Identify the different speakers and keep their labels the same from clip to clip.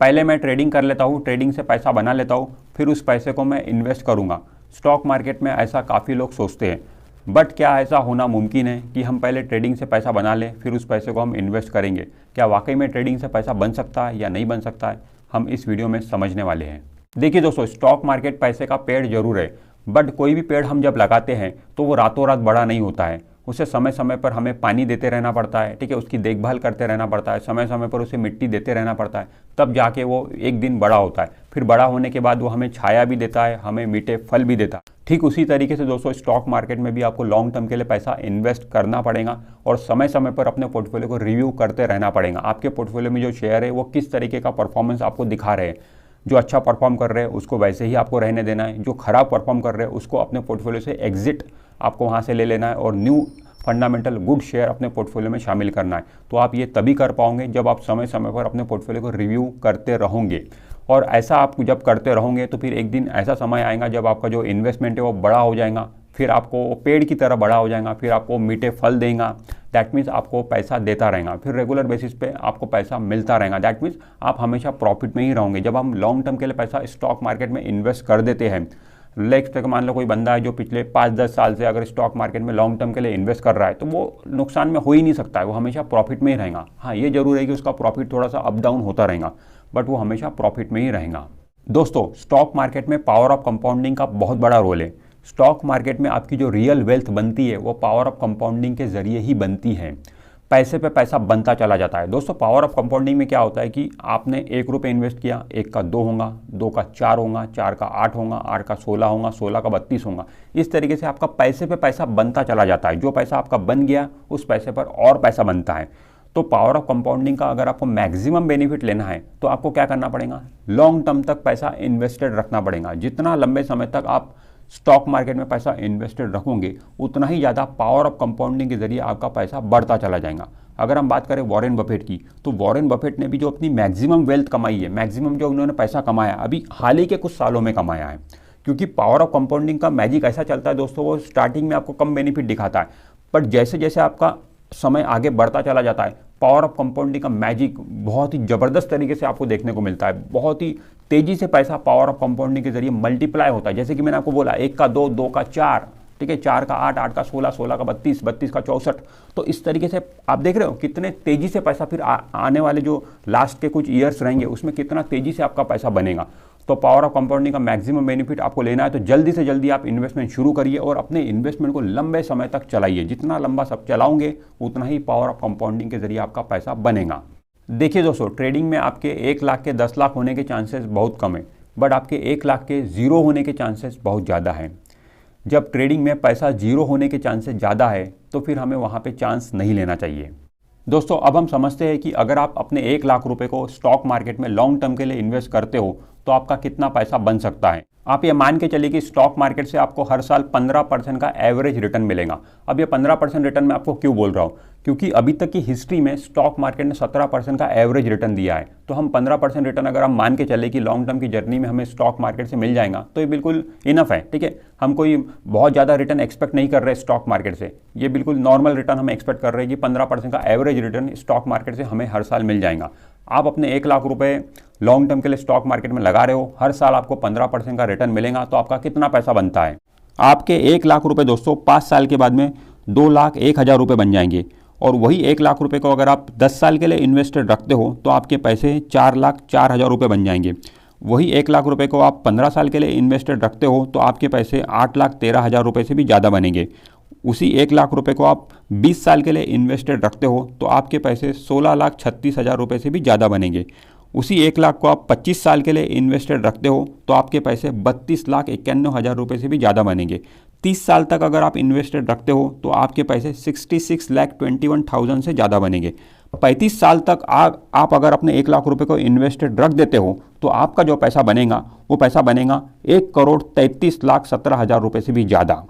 Speaker 1: पहले मैं ट्रेडिंग कर लेता हूँ, ट्रेडिंग से पैसा बना लेता हूँ, फिर उस पैसे को मैं इन्वेस्ट करूँगा। स्टॉक मार्केट में ऐसा काफ़ी लोग सोचते हैं, बट क्या ऐसा होना मुमकिन है कि हम पहले ट्रेडिंग से पैसा बना लें फिर उस पैसे को हम इन्वेस्ट करेंगे? क्या वाकई में ट्रेडिंग से पैसा बन सकता है या नहीं बन सकता है, हम इस वीडियो में समझने वाले हैं। देखिए दोस्तों, स्टॉक मार्केट पैसे का पेड़ जरूर है, बट कोई भी पेड़ हम जब लगाते हैं तो वो रातों रात बड़ा नहीं होता है। उसे समय समय पर हमें पानी देते रहना पड़ता है, ठीक है, उसकी देखभाल करते रहना पड़ता है, समय समय पर उसे मिट्टी देते रहना पड़ता है, तब जाके वो एक दिन बड़ा होता है। फिर बड़ा होने के बाद वो हमें छाया भी देता है, हमें मीठे फल भी देता है। ठीक उसी तरीके से दोस्तों स्टॉक मार्केट में भी आपको लॉन्ग टर्म के लिए पैसा इन्वेस्ट करना पड़ेगा और समय समय पर अपने पोर्टफोलियो को रिव्यू करते रहना पड़ेगा। आपके पोर्टफोलियो में जो शेयर है वो किस तरीके का परफॉर्मेंस आपको दिखा रहे हैं। जो अच्छा परफॉर्म कर रहे हैं उसको वैसे ही आपको रहने देना है, जो खराब परफॉर्म कर रहे हैं उसको अपने पोर्टफोलियो से एग्जिट आपको वहाँ से ले लेना है और न्यू फंडामेंटल गुड शेयर अपने पोर्टफोलियो में शामिल करना है। तो आप ये तभी कर पाओगे जब आप समय समय पर अपने पोर्टफोलियो को रिव्यू करते रहोगे। और ऐसा आप जब करते रहोगे तो फिर एक दिन ऐसा समय आएगा जब आपका जो इन्वेस्टमेंट है वो बड़ा हो जाएगा, फिर आपको पेड़ की तरह बड़ा हो जाएगा, फिर आपको मीठे फल देगा। दैट मीन्स आपको पैसा देता रहेगा, फिर रेगुलर बेसिस पे आपको पैसा मिलता रहेगा। दैट मीन्स आप हमेशा प्रॉफिट में ही रहोगे। जब हम लॉन्ग टर्म के लिए पैसा स्टॉक मार्केट में इन्वेस्ट कर देते हैं, लेक्स तक मान लो कोई बंदा है जो पिछले 5-10 साल से अगर स्टॉक मार्केट में लॉन्ग टर्म के लिए इन्वेस्ट कर रहा है तो वो नुकसान में हो ही नहीं सकता है, वो हमेशा प्रॉफिट में ही रहेगा। हाँ, ये जरूर है कि उसका प्रॉफिट थोड़ा सा अप डाउन होता रहेगा, बट वो हमेशा प्रॉफिट में ही रहेगा। दोस्तों, स्टॉक मार्केट में पावर ऑफ कंपाउंडिंग का बहुत बड़ा रोल है। स्टॉक मार्केट में आपकी जो रियल वेल्थ बनती है वो पावर ऑफ कंपाउंडिंग के जरिए ही बनती है। पैसे पे पैसा बनता चला जाता है। दोस्तों, पावर ऑफ कंपाउंडिंग में क्या होता है कि आपने 1 रुपये इन्वेस्ट किया, 1 का 2 होगा, 2 का 4 होगा, 4 का 8 होगा, 8 का 16 होगा, 16 का 32 होगा। इस तरीके से आपका पैसे पे पैसा बनता चला जाता है। जो पैसा आपका बन गया उस पैसे पर और पैसा बनता है। तो पावर ऑफ कंपाउंडिंग का अगर आपको मैक्सिमम बेनिफिट लेना है तो आपको क्या करना पड़ेगा? लॉन्ग टर्म तक पैसा इन्वेस्टेड रखना पड़ेगा। जितना लंबे समय तक आप स्टॉक मार्केट में पैसा इन्वेस्टेड रखोगे उतना ही ज़्यादा पावर ऑफ कंपाउंडिंग के जरिए आपका पैसा बढ़ता चला जाएगा। अगर हम बात करें वॉरेन बफेट की, तो वॉरेन बफेट ने भी जो अपनी मैक्सिमम वेल्थ कमाई है, मैक्सिमम जो उन्होंने पैसा कमाया अभी हाल ही के कुछ सालों में कमाया है, क्योंकि पावर ऑफ कंपाउंडिंग का मैजिक ऐसा चलता है दोस्तों, वो स्टार्टिंग में आपको कम बेनिफिट दिखाता है, बट जैसे जैसे आपका समय आगे बढ़ता चला जाता है पावर ऑफ कंपाउंडिंग का मैजिक बहुत ही ज़बरदस्त तरीके से आपको देखने को मिलता है। बहुत ही तेज़ी से पैसा पावर ऑफ कंपाउंडिंग के जरिए मल्टीप्लाई होता है। जैसे कि मैंने आपको बोला 1 का 2, 2 का 4, ठीक है, 4 का 8, 8 का 16, 16 का 32, 32 का 64। तो इस तरीके से आप देख रहे हो कितने तेज़ी से पैसा फिर आने वाले जो लास्ट के कुछ ईयर्स रहेंगे उसमें कितना तेज़ी से आपका पैसा बनेगा। तो पावर ऑफ कंपाउंडिंग का मैक्सिमम बेनिफिट आपको लेना है तो जल्दी से जल्दी आप इन्वेस्टमेंट शुरू करिए और अपने इन्वेस्टमेंट को लंबे समय तक चलाइए। जितना लंबा सब चलाओगे उतना ही पावर ऑफ कंपाउंडिंग के जरिए आपका पैसा बनेगा। देखिए दोस्तों, ट्रेडिंग में आपके 1 लाख के 10 लाख होने के चांसेस बहुत कम है, बट आपके 1 लाख के 0 होने के चांसेस बहुत ज़्यादा हैं। जब ट्रेडिंग में पैसा 0 होने के चांसेस ज़्यादा है तो फिर हमें वहाँ पे चांस नहीं लेना चाहिए। दोस्तों, अब हम समझते हैं कि अगर आप अपने 1 लाख रुपए को स्टॉक मार्केट में लॉन्ग टर्म के लिए इन्वेस्ट करते हो तो आपका कितना पैसा बन सकता है। आप ये मान के चलिए कि स्टॉक मार्केट से आपको हर साल 15% का एवरेज रिटर्न मिलेगा। अब ये 15% रिटर्न मैं आपको क्यों बोल रहा हूँ? क्योंकि अभी तक की हिस्ट्री में स्टॉक मार्केट ने 17% का एवरेज रिटर्न दिया है। तो हम 15% रिटर्न अगर हम मान के चले कि लॉन्ग टर्म की जर्नी में हमें स्टॉक मार्केट से मिल जाएगा तो ये बिल्कुल इनफ है, ठीक है। हम कोई बहुत ज़्यादा रिटर्न एक्सपेक्ट नहीं कर रहे स्टॉक मार्केट से, ये बिल्कुल नॉर्मल रिटर्न हम एक्सपेक्ट कर रहे हैं कि 15% का एवरेज रिटर्न स्टॉक मार्केट से हमें हर साल मिल जाएगा। आप अपने 1 लाख रुपए लॉन्ग टर्म के लिए स्टॉक मार्केट में लगा रहे हो, हर साल आपको 15% का रिटर्न मिलेगा, तो आपका कितना पैसा बनता है? आपके 1 लाख रुपए दोस्तों 5 साल के बाद में 2,01,000 रुपये बन जाएंगे। और वही 1 लाख रुपए को अगर आप 10 साल के लिए इन्वेस्टेड रखते हो तो आपके पैसे 4,04,000 रुपये बन जाएंगे। वही 1 लाख रुपए को आप 15 साल के लिए इन्वेस्टेड रखते हो तो आपके पैसे 8,13,000 रुपये से भी ज़्यादा बनेंगे। उसी 1 लाख रुपए को आप 20 साल के लिए इन्वेस्टेड रखते हो तो आपके पैसे 16,36,000 रुपये से भी ज़्यादा बनेंगे। उसी 1 लाख को आप 25 साल के लिए इन्वेस्टेड रखते हो तो आपके पैसे 32,91,000 रुपये से भी ज़्यादा बनेंगे। 30 साल तक अगर आप इन्वेस्टेड रखते हो तो आपके पैसे 66,21,000 से ज़्यादा बनेंगे। 35 साल तक आप अगर अपने 1 लाख रुपए को इन्वेस्टेड रख देते हो तो आपका जो पैसा बनेगा वो पैसा बनेगा 1,33,17,000 रुपये से भी ज़्यादा।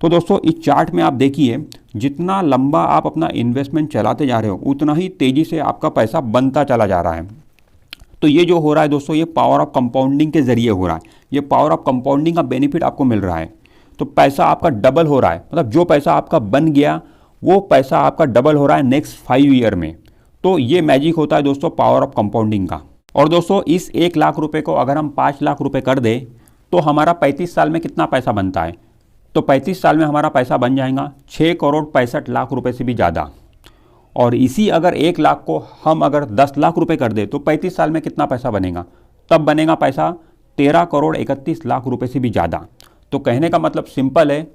Speaker 1: तो दोस्तों, इस चार्ट में आप देखिए जितना लंबा आप अपना इन्वेस्टमेंट चलाते जा रहे हो उतना ही तेज़ी से आपका पैसा बनता चला जा रहा है। तो ये जो हो रहा है दोस्तों, ये पावर ऑफ कंपाउंडिंग के जरिए हो रहा है। ये पावर ऑफ कंपाउंडिंग का बेनिफिट आपको मिल रहा है। तो पैसा आपका डबल हो रहा है, मतलब जो पैसा आपका बन गया वो पैसा आपका डबल हो रहा है नेक्स्ट 5 ईयर में। तो ये मैजिक होता है दोस्तों पावर ऑफ कंपाउंडिंग का। और दोस्तों इस 1 लाख रुपए को अगर हम 5 लाख रुपए कर दें तो हमारा 35 साल में कितना पैसा बनता है? तो 35 साल में हमारा पैसा बन जाएगा 6 करोड़ 65 लाख रुपए से भी ज़्यादा। और इसी अगर 1 लाख को हम अगर 10 लाख रुपए कर दें तो 35 साल में कितना पैसा बनेगा? तब बनेगा पैसा 13 करोड़ 31 लाख रुपए से भी ज़्यादा। तो कहने का मतलब सिंपल है,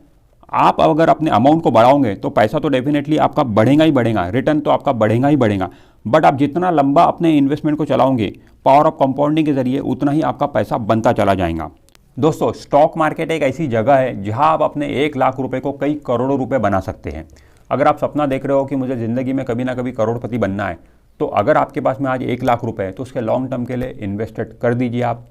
Speaker 1: आप अगर अपने अमाउंट को बढ़ाओगे तो पैसा तो डेफिनेटली आपका बढ़ेगा ही बढ़ेगा, रिटर्न तो आपका बढ़ेगा ही बढ़ेगा। बट आप जितना लंबा अपने इन्वेस्टमेंट को चलाओगे पावर ऑफ कंपाउंडिंग के जरिए, उतना ही आपका पैसा बनता चला जाएगा। दोस्तों स्टॉक मार्केट एक ऐसी जगह है जहां आप अपने 1 लाख रुपए को कई करोड़ों रुपए बना सकते हैं। अगर आप सपना देख रहे हो कि मुझे ज़िंदगी में कभी ना कभी करोड़पति बनना है, तो अगर आपके पास में आज 1 लाख रुपए है तो उसके लॉन्ग टर्म के लिए इन्वेस्टेड कर दीजिए आप।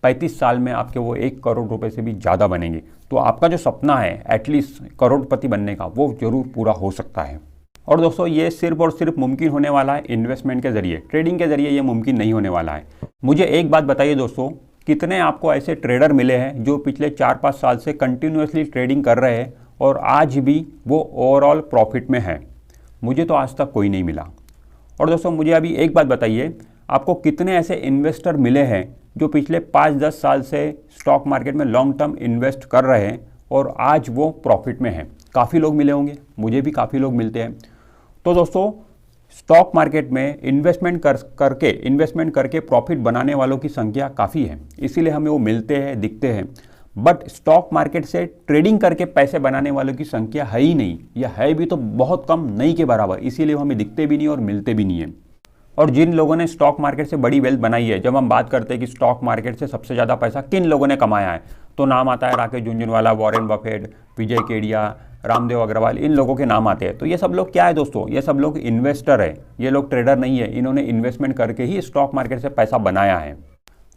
Speaker 1: 35 साल में आपके वो 1 करोड़ रुपए से भी ज़्यादा बनेंगे। तो आपका जो सपना है एटलीस्ट करोड़पति बनने का, वो जरूर पूरा हो सकता है। और दोस्तों ये सिर्फ और सिर्फ मुमकिन होने वाला है इन्वेस्टमेंट के जरिए, ट्रेडिंग के जरिए ये मुमकिन नहीं होने वाला है। मुझे एक बात बताइए दोस्तों, कितने आपको ऐसे ट्रेडर मिले हैं जो पिछले 4-5 साल से कंटिन्यूसली ट्रेडिंग कर रहे हैं और आज भी वो ओवरऑल प्रॉफिट में है? मुझे तो आज तक कोई नहीं मिला। और दोस्तों मुझे अभी एक बात बताइए, आपको कितने ऐसे इन्वेस्टर मिले हैं जो पिछले 5-10 साल से स्टॉक मार्केट में लॉन्ग टर्म इन्वेस्ट कर रहे हैं और आज वो प्रॉफिट में हैं? काफ़ी लोग मिले होंगे, मुझे भी काफ़ी लोग मिलते हैं। तो दोस्तों स्टॉक मार्केट में इन्वेस्टमेंट करके प्रॉफिट बनाने वालों की संख्या काफ़ी है, इसीलिए हमें वो मिलते हैं, दिखते हैं। बट स्टॉक मार्केट से ट्रेडिंग करके पैसे बनाने वालों की संख्या है ही नहीं, या है भी तो बहुत कम, नहीं के बराबर, इसीलिए हमें दिखते भी नहीं और मिलते भी नहीं है। और जिन लोगों ने स्टॉक मार्केट से बड़ी वेल्थ बनाई है, जब हम बात करते हैं कि स्टॉक मार्केट से सबसे ज़्यादा पैसा किन लोगों ने कमाया है, तो नाम आता है राकेश झुनझुनवाला, वॉरेन बफेट, विजय केडिया, रामदेव अग्रवाल, इन लोगों के नाम आते हैं। तो ये सब लोग क्या है दोस्तों? ये सब लोग इन्वेस्टर है, ये लोग ट्रेडर नहीं है। इन्होंने इन्वेस्टमेंट करके ही स्टॉक मार्केट से पैसा बनाया है।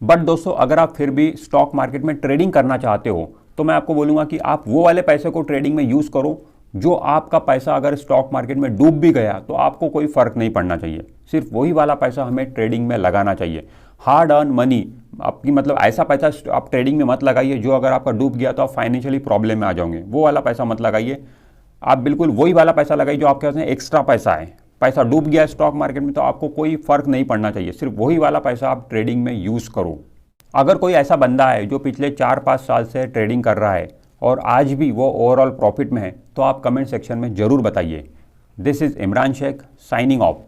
Speaker 1: बट दोस्तों अगर आप फिर भी स्टॉक मार्केट में ट्रेडिंग करना चाहते हो तो मैं आपको बोलूँगा कि आप वो वाले पैसे को ट्रेडिंग में यूज़ करो जो आपका पैसा अगर स्टॉक मार्केट में डूब भी गया तो आपको कोई फ़र्क नहीं पड़ना चाहिए। सिर्फ वही वाला पैसा हमें ट्रेडिंग में लगाना चाहिए। हार्ड अर्न मनी आपकी, मतलब ऐसा पैसा आप ट्रेडिंग में मत लगाइए जो अगर आपका डूब गया तो आप फाइनेंशियली प्रॉब्लम में आ जाओगे। वो वाला पैसा मत लगाइए, आप बिल्कुल वही वाला पैसा लगाइए जो आपके पास में एक्स्ट्रा पैसा है। पैसा डूब गया स्टॉक मार्केट में तो आपको कोई फ़र्क नहीं पड़ना चाहिए, सिर्फ वही वाला पैसा आप ट्रेडिंग में यूज़ करो। अगर कोई ऐसा बंदा है जो पिछले 4-5 साल से ट्रेडिंग कर रहा है और आज भी वो ओवरऑल प्रॉफिट में है, तो आप कमेंट सेक्शन में ज़रूर बताइए। This is Imran Shaikh signing of.